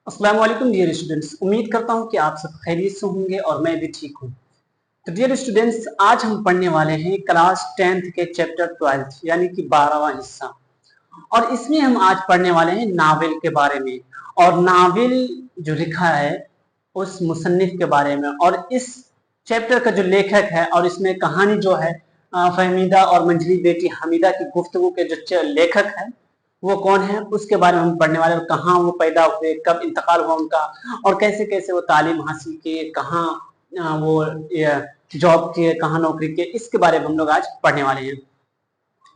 अस्सलाम वालेकुम dear students, उम्मीद करता हूँ कि आप सब खैरियत से होंगे और मैं भी ठीक हूँ। तो डियर स्टूडेंट्स, आज हम पढ़ने वाले हैं क्लास 10th के चैप्टर 12 यानी कि 12वां हिस्सा। और इसमें हम आज पढ़ने वाले हैं नावल के बारे में, और नावल जो लिखा है उस मुसन्निफ के बारे में, और इस चैप्टर का जो लेखक है और इसमें कहानी जो है फहमीदा और मंजरी बेटी हमीदा की गुफ्तगू के जो लेखक है वो कौन है उसके बारे में हम पढ़ने वाले हैं। और कहाँ वो पैदा हुए, कब इंतकाल हुआ उनका, और कैसे कैसे वो तालीम हासिल किए, कहाँ वो जॉब किए, कहाँ नौकरी किए, इसके बारे में हम लोग आज पढ़ने वाले हैं।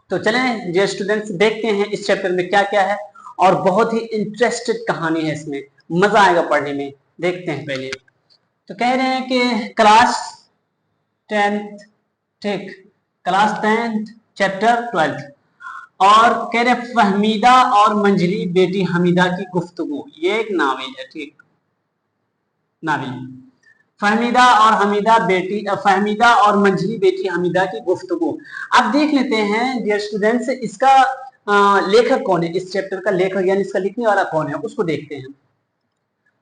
तो चलें डियर स्टूडेंट्स, देखते हैं इस चैप्टर में क्या क्या है। और बहुत ही इंटरेस्टेड कहानी है, इसमें मजा आएगा पढ़ने में। देखते हैं पहले। तो कह रहे हैं कि क्लास 10th, ठीक, क्लास 10th चैप्टर 12, और कह रहे फहमीदा और मंजरी बेटी हमीदा की गुफ्तगू। ये एक नावल है, ठीक, नावल फहमीदा और मंजरी बेटी हमीदा की गुफ्तगू। अब देख लेते हैं डियर स्टूडेंट्स, इसका लेखक कौन है, इस चैप्टर का लेखक यानी इसका लिखने वाला कौन है उसको देखते हैं।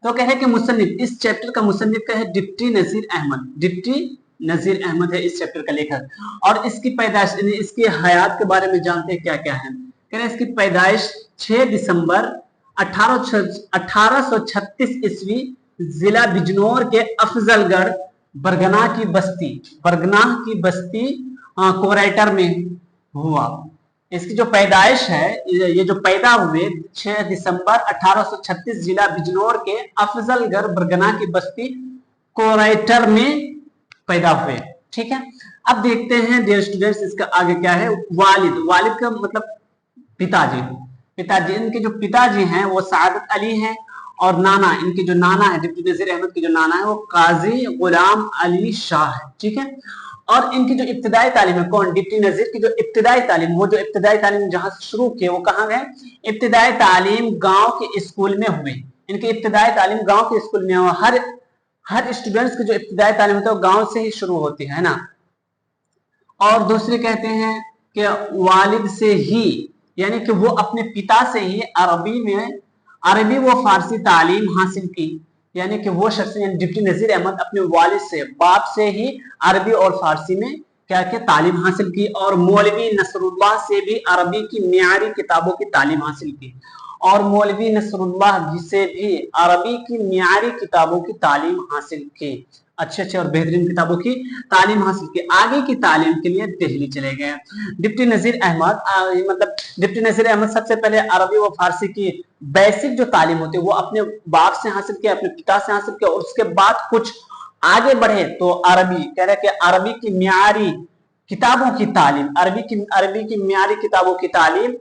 तो कह रहे कि मुसन्निफ, इस चैप्टर का मुसन्निफ का है डिप्टी नजीर अहमद। डिप्टी नजीर अहमद है इस चैप्टर का लेखक। और इसकी पैदाइश, इसकी हयात के बारे में जानते हैं क्या क्या है। कह रहे इसकी पैदाइश 6 दिसंबर 1836 ईस्वी जिला बिजनौर के अफजलगढ़ बरगना की बस्ती कोराइटर में हुआ। इसकी जो पैदाइश है, ये जो पैदा हुए 6 दिसंबर 1836 जिला बिजनौर के अफजलगढ़ बरगना की बस्ती कोराइटर में पैदा हुए, ठीक है। अब देखते हैं डियर स्टूडेंट्स इसका आगे क्या है। वालिद का मतलब पिताजी इनके जो पिताजी हैं वो सादत अली हैं, और नाना, इनके जो नाना है डिप्टी नजीर अहमद के जो नाना है वो काजी गुलाम अली शाह है, ठीक है। और इनकी जो इब्तिदाई तालीम है, कौन, डिप्टी नजीर की जो इब्तिदाई तालीम, वो जो इब्तिदाई तालीम जहां से शुरू की वो कहाँ गए, इब्तिदाई तालीम गांव के स्कूल में हुए। इनकी इब्तिदाई तालीम गांव के स्कूल में हुआ। हर स्टूडेंट्स की जो इब्तिदाई तालीम होती है वो गांव से ही शुरू होती है ना। और दूसरे कहते हैं कि वालिद से ही, यानी कि वो अपने पिता से ही अरबी वो फारसी तालीम हासिल की। यानी कि वो शख्स डिप्टी नजीर अहमद अपने वालिद से, बाप से ही अरबी और फारसी में क्या क्या तालीम हासिल की। और मौलवी नसरुल्लाह से भी अरबी की मियारी किताबों की तालीम हासिल की। और मौलवी नसरुल्लाह से भी अरबी की मियारी किताबों की तालीम हासिल की, अच्छे और बेहतरीन किताबों की तालीम हासिल की। आगे की तालीम के लिए दिल्ली चले गए डिप्टी नजीर अहमद। मतलब डिप्टी नजीर अहमद सबसे पहले अरबी व फारसी की बेसिक जो तालीम होती है वो अपने बाप से हासिल किया, अपने पिता से हासिल किया, और उसके बाद कुछ आगे बढ़े तो अरबी, कह रहे कि अरबी की मियारी किताबों की तालीम, अरबी की मियारी किताबों की तालीम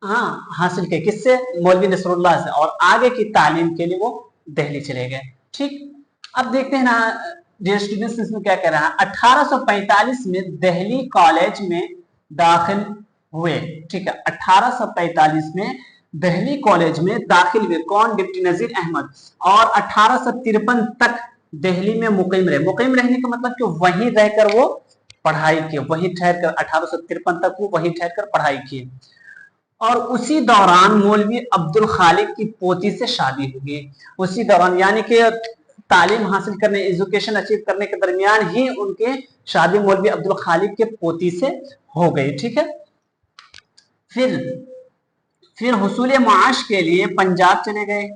हासिल की, किससे, मौलवी नसरुल्लाह से। और आगे की तालीम के लिए वो दिल्ली चले गए, ठीक। अब देखते हैं ना डियर स्टूडेंट्स इसमें क्या कह रहा है। 1845 में दिल्ली कॉलेज में दाखिल हुए, ठीक है। 1845 में दिल्ली कॉलेज में दाखिल हुए, कौन, डिप्टी नजीर अहमद। और 1853 तक दिल्ली में मुकीम रहे। मुकीम रहने का मतलब कि वहीं रहकर वो पढ़ाई की, वहीं ठहरकर 1853 तक वो वहीं ठहरकर पढ़ाई की। और उसी दौरान मौलवी अब्दुल खालिक की पोती से शादी हुई। उसी दौरान यानी कि तालीम हासिल करने, एजुकेशन अचीव करने के दरमियान ही उनके शादी मौलवी अब्दुल खालिक के पोती से हो गई, ठीक है। फिर हुसूल मुआश के लिए पंजाब चले गए।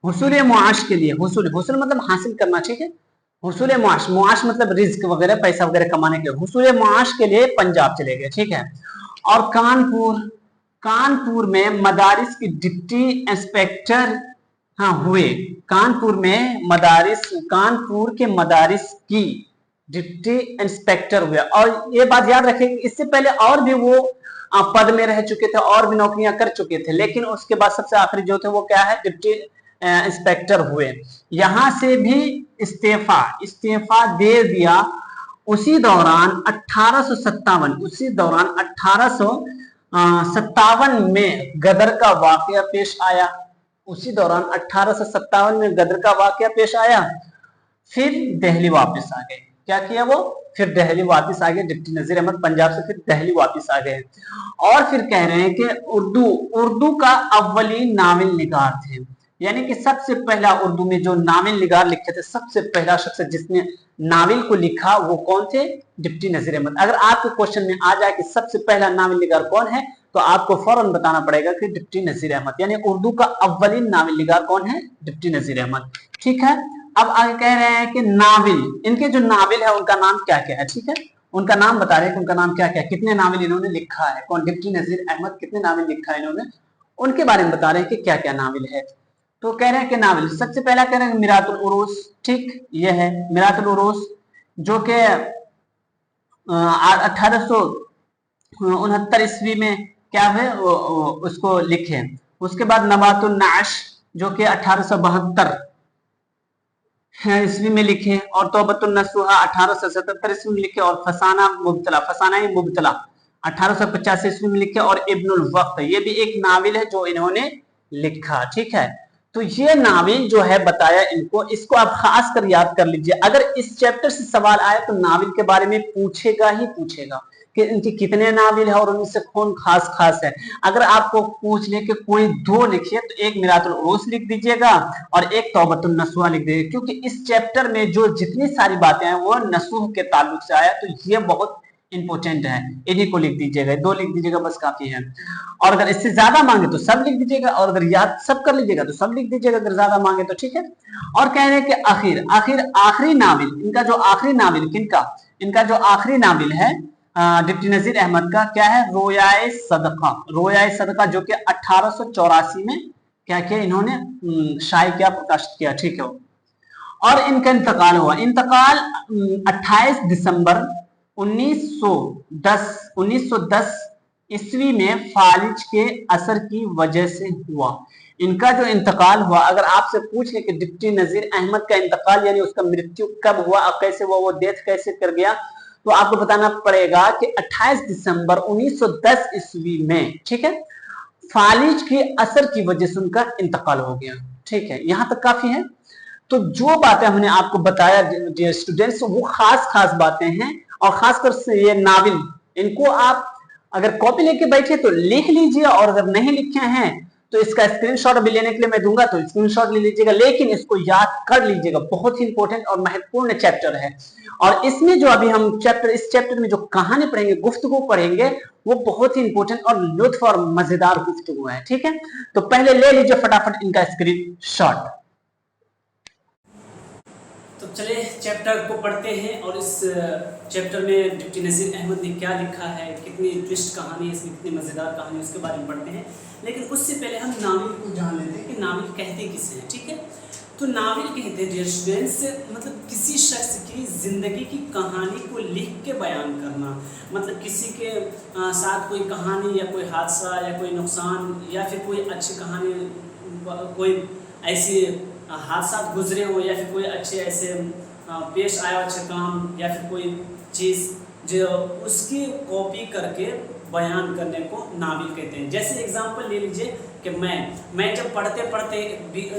हुसूल मुआश के लिए, हुसूल मतलब हासिल करना, ठीक है। हुसूल मुआश मतलब रिज्क वगैरह, पैसा वगैरह कमाने के लिए हुसूल मुआश के लिए पंजाब चले गए, ठीक है। और कानपुर में मदारिस की डिप्टी इंस्पेक्टर हुए। कानपुर के मदारिस की डिप्टी इंस्पेक्टर हुए। और ये बात याद रखें इससे पहले और भी वो पद में रह चुके थे, और भी नौकरियां कर चुके थे, लेकिन उसके बाद सबसे आखिरी जो थे वो क्या है, डिप्टी इंस्पेक्टर हुए। यहां से भी इस्तीफा दे दिया। उसी दौरान 1857 में गदर का वाकया पेश आया। उसी दौरान 1857 में गदर का वाकया पेश आया। फिर दिल्ली वापस आ गए। क्या किया वो, फिर दिल्ली वापस आ गए। डिप्टी नजीर अहमद पंजाब से फिर दिल्ली वापस आ गए। और फिर कह रहे हैं कि उर्दू का अव्वली नावल निगार थे। यानी कि सबसे पहला उर्दू में जो नाविल निगार लिखे थे, सबसे पहला शख्स जिसने नाविल को लिखा वो कौन थे? डिप्टी नजीर अहमद। अगर आपके क्वेश्चन में आ जाए कि सबसे पहला नाविल निगार कौन है, तो आपको फौरन बताना पड़ेगा कि डिप्टी नजीर अहमद, यानी उर्दू का अव्वलीन नाविल निगार कौन है? डिप्टी नजीर अहमद। ठीक है, अब आगे कह रहे हैं कि नाविल, इनके जो नाविल है उनका नाम क्या क्या है। ठीक है, उनका नाम बता रहे हैं कि उनका नाम क्या क्या है, कितने नाविल इन्होंने लिखा है, कौन? डिप्टी नजीर अहमद कितने नाविल लिखा है इन्होंने, उनके बारे में बता रहे हैं कि क्या क्या नाविल है। तो कह रहे हैं कि नाविल, सबसे पहला कह रहे हैं मिरातुल उरूस। ठीक, ये है मिरातुल उरूस, जो कि 1869 ईस्वी में क्या है उसको लिखे। उसके बाद नबातुल नाश, जो कि 1872 ईस्वी में लिखे, और तौबतुन नसूहा 1877 ईस्वी में लिखे, और फसाना मुब्तला, फसाना मुब्तला 1885 ईस्वी में लिखे, और इब्नुल वक्त, ये भी एक नाविल है जो इन्होंने लिखा। ठीक है, तो ये नाविल जो है बताया इनको, इसको आप खास कर याद कर लीजिए। अगर इस चैप्टर से सवाल आए तो नाविल के बारे में पूछेगा ही पूछेगा कि इनके कितने नाविल है और उनसे कौन खास खास है। अगर आपको पूछ ले कि कोई दो लिखिए तो एक मिरातुल उरूस लिख दीजिएगा और एक तौबतुन नसूहा लिख दीजिएगा, क्योंकि इस चैप्टर में जो जितनी सारी बातें हैं वो नसूह के ताल्लुक से आया, तो ये बहुत इंपॉर्टेंट है, इन्हीं को लिख दीजिएगा, दो लिख दीजिएगा बस काफी है। और अगर इससे ज्यादा मांगे तो सब लिख दीजिएगा, और अगर याद सब कर लीजिएगा तो सब लिख दीजिएगा अगर ज्यादा मांगे तो। ठीक है, और कह रहे हैं कि आखिरी नाविल, इनका जो आखिरी नाविल, किनका? इनका जो आखिरी नाविल है डिप्टी नजीर अहमद का, क्या है? रोयाए सदका। रोयाए सदका, जो कि 1884 में क्या किया इन्होंने? शाये किया, प्रकाशित किया। ठीक है, और इनका इंतकाल हुआ, इंतकाल 28 दिसंबर 1910 ईस्वी में फालिज के असर की वजह से हुआ। इनका जो इंतकाल हुआ, अगर आपसे पूछ ले कि डिप्टी नजीर अहमद का इंतकाल यानी उसका मृत्यु कब हुआ और कैसे हुआ, वो डेथ कैसे कर गया, तो आपको बताना पड़ेगा कि 28 दिसंबर 1910 ईस्वी में, ठीक है, फालिज के असर की वजह से उनका इंतकाल हो गया। ठीक है, यहां तक काफी है। तो जो बातें हमने आपको बताया डियर स्टूडेंट्स, वो खास खास बातें हैं, और खासकर से ये नाविल, इनको आप अगर कॉपी लेके बैठे तो लिख लीजिए, और अगर नहीं लिखे हैं तो इसका स्क्रीनशॉट भी लेने के लिए मैं दूंगा, तो स्क्रीनशॉट ले लीजिएगा, लेकिन इसको याद कर लीजिएगा, बहुत ही इंपॉर्टेंट और महत्वपूर्ण चैप्टर है। और इसमें जो अभी हम इस चैप्टर में जो कहानी पढ़ेंगे, गुफ्तगू पढ़ेंगे, वो बहुत ही इंपॉर्टेंट और लुत्फ और मजेदार गुफ्तगू है। ठीक है, तो पहले ले लीजिए फटाफट इनका स्क्रीनशॉट। तो चलिए चैप्टर को पढ़ते हैं, और इस चैप्टर में डिप्टी नजीर अहमद ने क्या लिखा है, कितनी ट्विस्ट कहानी है इसमें, कितनी मज़ेदार कहानी है, उसके बारे में पढ़ते हैं। लेकिन उससे पहले हम नाविल को जान लेते हैं कि नाविल कहते किसे हैं। ठीक है, तो नाविल कहते हैं डियर स्टूडेंट्स, मतलब किसी शख्स की ज़िंदगी की कहानी को लिख के बयान करना, मतलब किसी के साथ कोई कहानी या कोई हादसा या कोई नुकसान या फिर कोई अच्छी कहानी, कोई ऐसी हादसा गुजरे हो या फिर कोई अच्छे ऐसे पेश आया अच्छे काम या फिर कोई चीज़ जो उसकी कॉपी करके बयान करने को नाविल कहते हैं। जैसे एग्जांपल ले लीजिए कि मैं जब पढ़ते पढ़ते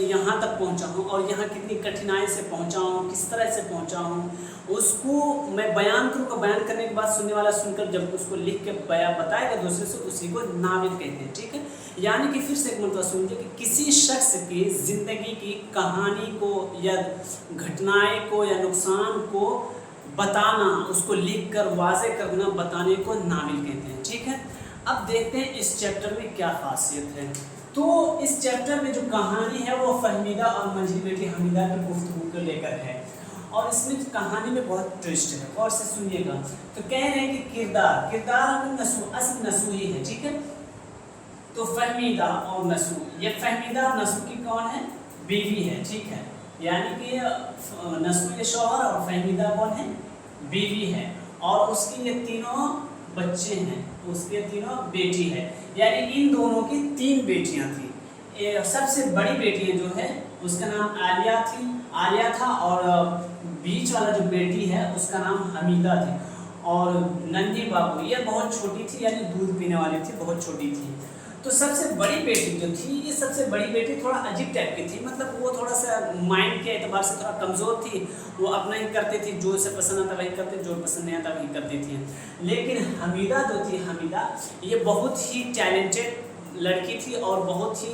यहाँ तक पहुँचा हूँ और यहाँ कितनी कठिनाई से पहुँचा हूँ, किस तरह से पहुँचा हूँ, उसको मैं बयान करूँगा। बयान करने के बाद सुनने वाला सुनकर जब उसको लिख के बताएगा दूसरे से, उसी को नाविल कहते हैं। ठीक है, यानी कि फिर से एक मतलब सुनिए कि किसी शख्स की ज़िंदगी की कहानी को या घटनाएं को या नुकसान को बताना, उसको लिख कर वाज़े करना, बताने को नाविल कहते हैं। ठीक है, अब देखते हैं इस चैप्टर में क्या खासियत है। तो इस चैप्टर में जो कहानी है वो फहमीदा और मंझली बेटी हमीदा की गुफ्तगू को लेकर है, और इसमें कहानी में बहुत ट्विस्ट है, और से सुनिएगा। तो कह रहे हैं कि किरदार नसू ही है। ठीक है, तो फहमीदा और नसू, ये फहमीदा और नसू की कौन है? बीवी है। ठीक है, यानी कि नसू के शौहर और फहमीदा कौन है? बीवी है, और उसकी ये तीनों बच्चे हैं, उसके तीनों बेटी है, यानी इन दोनों की 3 बेटियां थी। सबसे बड़ी बेटी जो है उसका नाम आलिया था, और बीच वाला जो बेटी है उसका नाम हमीदा थी, और नंदी बाबू ये बहुत छोटी थी, यानी दूध पीने वाली थी, बहुत छोटी थी। तो सबसे बड़ी बेटी जो थी, ये सबसे बड़ी बेटी थोड़ा अजीब टाइप की थी, मतलब वो थोड़ा सा माइंड के एतबार से थोड़ा कमज़ोर थी, वो अपना ही करती थी, जो उसे पसंद आता वही करती, जो पसंद नहीं आता वही करती थी। लेकिन हमीदा जो थी, हमीदा ये बहुत ही टैलेंटेड लड़की थी और बहुत ही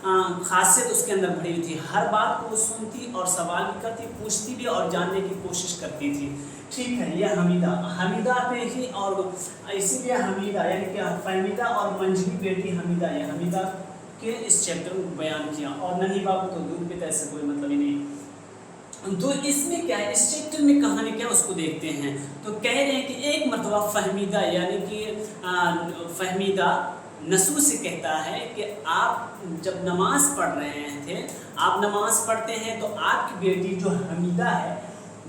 खासियत उसके अंदर भरी हुई थी। हर बात को वो सुनती और सवाल भी करती, पूछती भी और जानने की कोशिश करती थी। ठीक है, यह हमीदा पे ही, और इसीलिए हमीदा यानी कि फहमीदा और मंझली बेटी हमीदा, यह हमीदा के इस चैप्टर में बयान किया। और नहीं बाबू तो दूध पिता, ऐसे कोई मतलब ही नहीं। तो इसमें क्या है, इस चैप्टर में कहानी क्या उसको देखते हैं। तो कह रहे हैं कि एक मरतबा फहमीदा यानी कि फहमीदा नसू से कहता है कि आप जब नमाज पढ़ रहे थे, आप नमाज पढ़ते हैं तो आपकी बेटी जो हमीदा है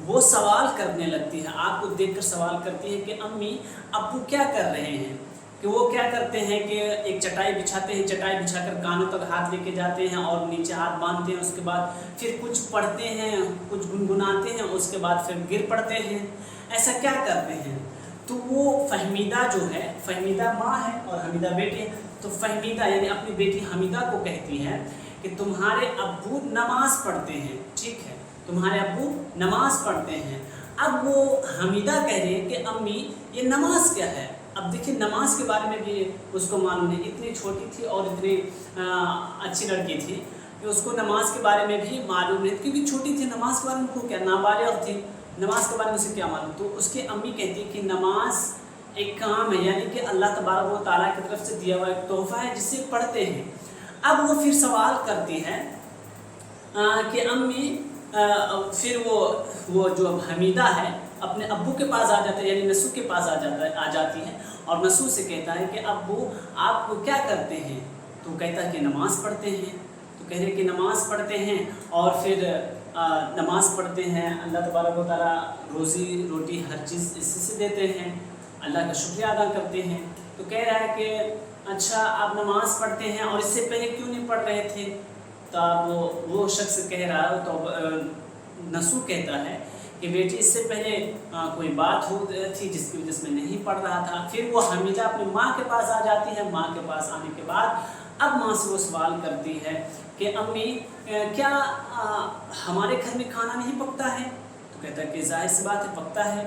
वो सवाल करने लगती है, आपको देखकर सवाल करती है कि अम्मी अब्बू क्या कर रहे हैं। कि वो क्या करते हैं कि एक चटाई बिछाते हैं, चटाई बिछाकर कानों तक हाथ लेके जाते हैं और नीचे हाथ बांधते हैं, उसके बाद फिर कुछ पढ़ते हैं, कुछ गुनगुनाते हैं, उसके बाद फिर गिर पड़ते हैं, ऐसा क्या करते हैं। तो वो फहमीदा जो है, फहमीदा माँ है और हमीदा बेटी है, तो फहमीदा यानी अपनी बेटी हमीदा को कहती है कि तुम्हारे अब्बू नमाज पढ़ते हैं, ठीक है, तुम्हारे अब्बू नमाज पढ़ते हैं। अब वो हमीदा कह रही है कि अम्मी ये नमाज क्या है। अब देखिए नमाज के बारे में भी उसको मालूम नहीं, इतनी छोटी थी और इतनी अच्छी लड़की थी कि उसको नमाज के बारे में भी मालूम नहीं, क्योंकि छोटी थी, नमाज के बारे में उनको क्या, नाबालिग थी, नमाज के बारे में उसे क्या मालूम। तो उसकी अम्मी कहती है कि नमाज एक काम है, यानी कि अल्लाह तबारक व तआला की तरफ से दिया हुआ एक तोहफा है जिसे पढ़ते हैं। अब वो फिर सवाल करती है कि अम्मी फिर वो जो हमीदा है अपने अब्बू के पास आ जाता है, यानी नसू के पास आ जाती है और नसू से कहता है कि अब्बू आप क्या करते हैं। तो कहता है कि नमाज़ पढ़ते हैं। तो कह रहे कि नमाज़ पढ़ते हैं और फिर नमाज़ पढ़ते हैं, अल्लाह तबारक व तआला रोज़ी रोटी हर चीज़ इसी से देते हैं, अल्लाह का शुक्रिया अदा करते हैं। तो कह रहा है कि अच्छा आप नमाज़ पढ़ते हैं और इससे पहले क्यों नहीं पढ़ रहे थे। तो अब वो शख्स कह रहा है, तो नसू कहता है कि बेटी इससे पहले कोई बात हो थी जिसकी वजह से मैं नहीं पढ़ रहा था। फिर वो हमीदा अपनी माँ के पास आ जाती है। माँ के पास आने के बाद अब माँ से वो सवाल करती है कि अम्मी क्या हमारे घर में खाना नहीं पकता है। तो कहता है कि जाहिर सी बात है पकता है।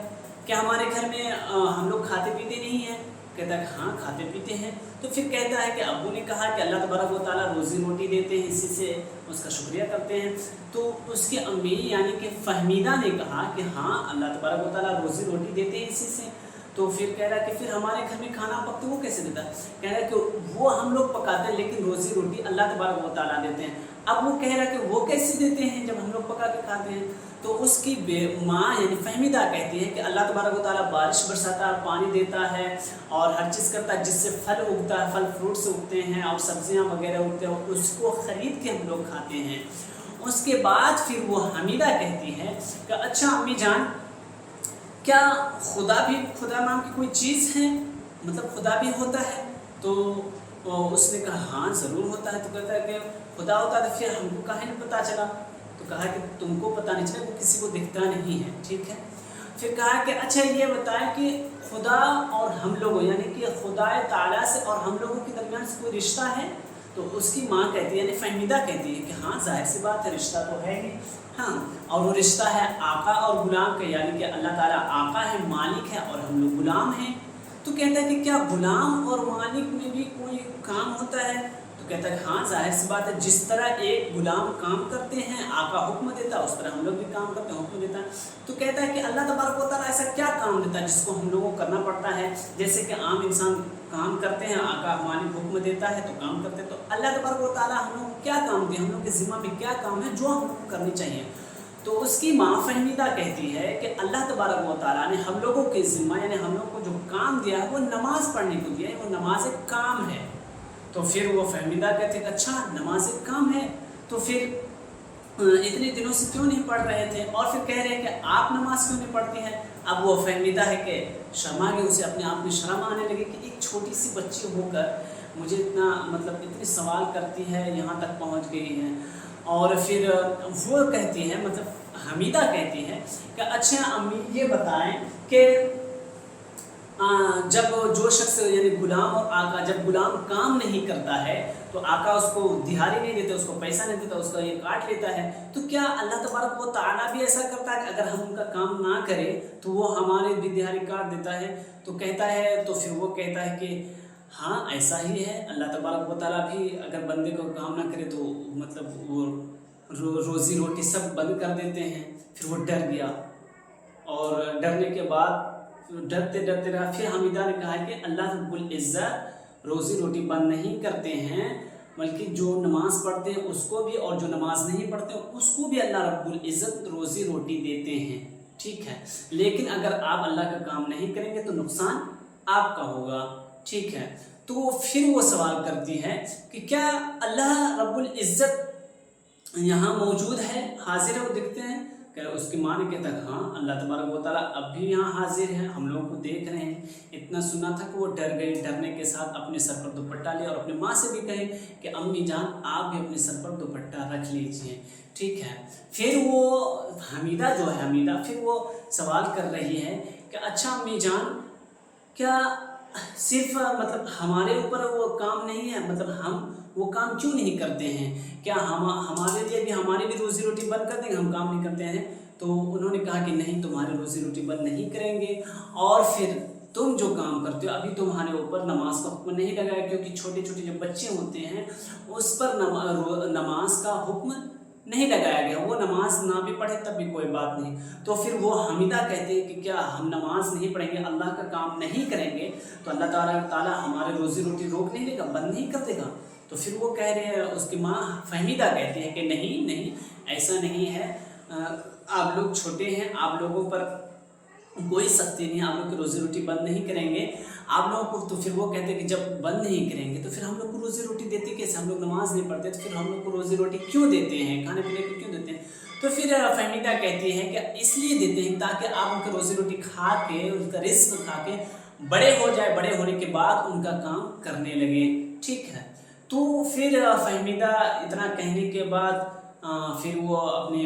क्या हमारे घर में हम लोग खाते पीते नहीं हैं। कहता है हाँ खाते पीते हैं। तो फिर कहता है कि अब्बू ने कहा कि अल्लाह तबारक व तआला रोज़ी रोटी देते हैं, इसी से उसका शुक्रिया करते हैं। तो उसकी अम्मी यानी कि फहमीदा ने कहा कि हाँ अल्लाह तबारक व तआला रोज़ी रोटी देते हैं इसी से। तो फिर कह रहा है कि फिर हमारे घर में खाना पकते वो कैसे देता है। कह रहा है कि वो हम लोग पकाते हैं लेकिन रोज़ी रोटी अल्लाह तबारक व तआला देते हैं। अब वो कह रहा है कि वो कैसे देते हैं जब हम लोग पका के खाते हैं। तो उसकी माँ यानी फहमीदा कहती है कि अल्लाह तबारक व तआला बारिश बरसाता है, पानी देता है और हर चीज़ करता है जिससे फल उगता है, फल फ्रूट्स उगते हैं और सब्जियां वगैरह उगते हैं, उसको ख़रीद के हम लोग खाते हैं। उसके बाद फिर वो हमीदा कहती है कि अच्छा अम्मी जान क्या खुदा नाम की कोई चीज़ है, मतलब खुदा भी होता है। तो उसने कहा हाँ ज़रूर होता है। तो कहता है कि खुदा होता है तो फिर हमको काहे नहीं पता चला। तो कहा कि तुमको पता नहीं चला, वो किसी को दिखता नहीं है, ठीक है। फिर कहा कि अच्छा ये बताएं कि खुदा और हम लोगों यानी कि खुदा ताला से और हम लोगों के दरमियान से कोई रिश्ता है। तो उसकी माँ कहती है यानी फहमीदा कहती है कि हाँ जाहिर सी बात है रिश्ता तो है ही, हाँ, और वो रिश्ता है आका और गुलाम का, यानी कि अल्लाह ताला आका है, मालिक है और हम लोग गुलाम हैं। तो कहता है कि क्या गुलाम और मालिक में भी कोई काम होता है। तो कहता है हाँ जाहिर सी बात है, जिस तरह एक गुलाम काम करते हैं, आका हुक्म देता है, उस तरह हम लोग भी काम करते हैं, हुक्म देता है। तो कहता है कि अल्लाह तबारक व तआला ऐसा क्या काम देता है जिसको हम लोगों को करना पड़ता है। जैसे कि आम इंसान काम करते हैं, आका मालिक हुक्म देता है तो काम करते हैं। तो अल्लाह तबारक व तआला हम लोग को क्या काम दिया, हम लोग के ज़िम्मा में क्या काम है जो हम लोग को करनी चाहिए। तो उसकी माँ फहमीदा कहती है कि अल्लाह तबारक व तआला ने हम लोगों के ज़िम्मा यानी हम लोग को जो काम दिया है वो नमाज़ पढ़ने को दिया है, वो नमाज एक काम है। तो फिर वो फहमीदा कहते हैं अच्छा नमाज एक काम है, तो फिर इतने दिनों से क्यों नहीं पढ़ रहे थे। और फिर कह रहे हैं कि आप नमाज क्यों नहीं पढ़ती हैं। अब वो फहमीदा है कि शर्मा गई, उसे अपने आप में शर्म आने लगी कि एक छोटी सी बच्ची होकर मुझे इतना मतलब इतने सवाल करती है, यहाँ तक पहुँच गई है। और फिर वो कहती है मतलब हमीदा कहती है कि अच्छा अम्मी ये बताएं कि जब जो शख्स यानी गुलाम और आका जब गुलाम काम नहीं करता है तो आका उसको दिहाड़ी नहीं देता, उसको पैसा नहीं देता, उसका ये काट लेता है। तो क्या अल्लाह तबारक व तआला भी ऐसा करता है कि अगर हम उनका काम ना करें तो वो हमारे भी दिहाड़ी काट देता है। तो कहता है तो फिर वो कहता है कि हाँ ऐसा ही है, अल्लाह तबारक व तआला भी अगर बंदे को काम ना करे तो मतलब वो रोज़ी रोटी सब बंद कर देते हैं। फिर वो डर गया और डरने के बाद डरते डरते रहा। फिर हमीदा ने कहा कि अल्लाह रब्बुल इज़्ज़त रोज़ी रोटी बंद नहीं करते हैं, बल्कि जो नमाज़ पढ़ते हैं उसको भी और जो नमाज़ नहीं पढ़ते उसको भी अल्लाह रब्बुल इज़्ज़त रोज़ी रोटी देते हैं। ठीक है, लेकिन अगर आप अल्लाह का काम नहीं करेंगे तो नुकसान आपका होगा। ठीक है, तो फिर वो सवाल करती है कि क्या अल्लाह रब्बुल इज़्ज़त यहाँ मौजूद है, हाजिर है, वो दिखते हैं? क्या उसकी माँ ने कहता हाँ अल्लाह तबारक व तआला अब भी यहाँ हाजिर है, हम लोगों को देख रहे हैं। इतना सुना था कि वो डर गई, डरने के साथ अपने सर पर दुपट्टा लिया और अपनी माँ से भी कहे कि अम्मी जान आप भी अपने सर पर दुपट्टा रख लीजिए। ठीक है, फिर वो हमीदा जो है, हमीदा फिर वो सवाल कर रही है कि अच्छा अम्मी जान, क्या सिर्फ मतलब हमारे ऊपर वो काम नहीं है, मतलब हम वो काम क्यों नहीं करते हैं? क्या हमारे लिए भी हमारी भी रोज़ी रोटी बंद कर देंगे, हम काम नहीं करते हैं? तो उन्होंने कहा कि नहीं, तुम्हारी रोज़ी रोटी बंद नहीं करेंगे और फिर तुम जो काम करते हो अभी तुम्हारे ऊपर नमाज का हुक्म नहीं लगाया, क्योंकि छोटे छोटे जो बच्चे होते हैं उस पर नमाज का हुक्म नहीं लगाया गया, वो नमाज ना भी पढ़े तब भी कोई बात नहीं। तो फिर वो हमीदा कहते हैं कि क्या हम नमाज नहीं पढ़ेंगे, अल्लाह का काम नहीं करेंगे तो अल्लाह ताला हमारे रोज़ी रोटी रोक नहीं देगा, बंद नहीं कर देगा? तो फिर वो कह रहे हैं, उसकी माँ फहमीदा कहती है कि नहीं नहीं ऐसा नहीं है, आप लोग छोटे हैं, आप लोगों पर कोई सख्ती नहीं, आप लोग की रोज़ी रोटी बंद नहीं करेंगे आप लोगों को। तो फिर वो कहते हैं कि जब बंद नहीं करेंगे तो फिर हम लोग को रोज़ी रोटी देते कैसे? हम लोग नमाज नहीं पढ़ते तो फिर हम लोग को रोज़ी रोटी क्यों देते हैं, खाने पीने को क्यों देते हैं? तो फिर फहमीदा कहती है कि इसलिए देते हैं ताकि आप उनकी रोज़ी रोटी खा के, उनका रिस्क खा के बड़े हो जाए, बड़े होने के बाद उनका काम करने लगे। ठीक है, तो फिर फहमीदा इतना कहने के बाद फिर वो अपने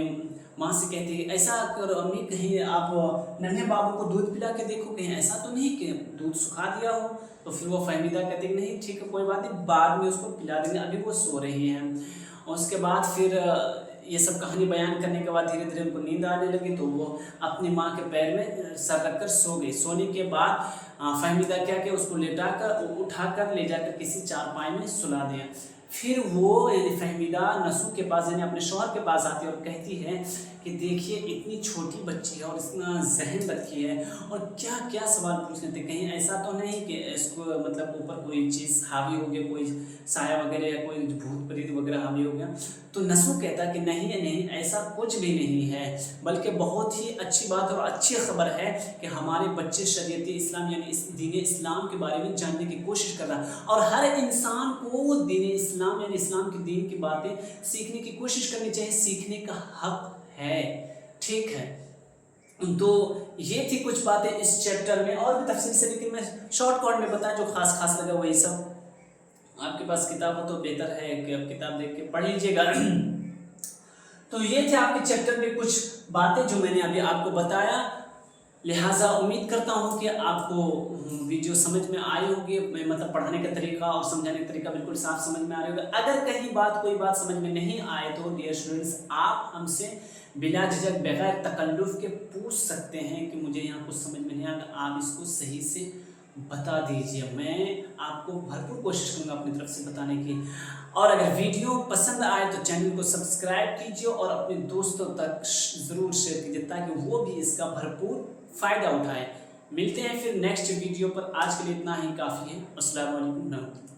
माँ से कहती है ऐसा करो अम्मी, कहीं आप नन्हे बाबू को दूध पिला के देखो, कहीं ऐसा तो नहीं कि दूध सुखा दिया हो। तो फिर वो फहमीदा कहती है नहीं ठीक है कोई बात नहीं, बाद में उसको पिला देंगे, अभी वो सो रही हैं। और उसके बाद फिर ये सब कहानी बयान करने के बाद धीरे धीरे उनको नींद आने लगी, तो वो अपनी माँ के पैर में सर रख कर सो गई। सोने के बाद फहमीदा क्या कि उसको लेटा कर उठाकर ले जाकर किसी चारपाई में सुला दिया। फिर वो यानी फहमीदा नसू के पास यानी अपने शौहर के पास आती है और कहती है कि देखिए इतनी छोटी बच्ची है और इतना जहन रखी है और क्या क्या सवाल पूछ लेते, कहीं ऐसा तो नहीं कि इसको मतलब ऊपर कोई चीज़ हावी हो गया, कोई साया वगैरह या कोई भूत प्रेत वगैरह हावी हो गया? तो नसू कहता कि नहीं ऐसा कुछ भी नहीं है, बल्कि बहुत ही अच्छी बात और अच्छी खबर है कि हमारे बच्चे शरीयत इस्लाम यानी इस दीन इस्लाम के बारे में जानने की कोशिश कर रहा है और हर इंसान को दीन इस्लाम यानी इस्लाम के दीन की बातें सीखने की कोशिश करनी चाहिए, सीखने का हक है। ठीक है, तो ये थी कुछ बातें इस चैप्टर में, और भी तफसील से लेकिन मैं शॉर्टकट में बताया जो खास लगा वही सब। आपके पास किताब हो तो बेहतर है कि आप किताब देख के पढ़ लीजिएगा। तो ये थे आपके चैप्टर में कुछ बातें जो मैंने अभी आपको बताया, लिहाजा उम्मीद करता हूँ कि आपको वीडियो समझ में आई होगी, मतलब पढ़ाने का तरीका और समझाने का तरीका बिल्कुल साफ समझ में आ रहा होगा। अगर कहीं कोई बात समझ में नहीं आए तो डियर स्टूडेंट्स आप हमसे बिला झिझक बगैर तकल्लुफ़ के पूछ सकते हैं कि मुझे यहाँ कुछ समझ में नहीं आया, आप इसको सही से बता दीजिए, मैं आपको भरपूर कोशिश करूँगा अपनी तरफ से बताने की। और अगर वीडियो पसंद आए तो चैनल को सब्सक्राइब कीजिए और अपने दोस्तों तक ज़रूर शेयर कीजिए ताकि वो भी इसका भरपूर फ़ायदा उठाएं। मिलते हैं फिर नेक्स्ट वीडियो पर, आज के लिए इतना ही काफ़ी है। अस्सलाम वालेकुम।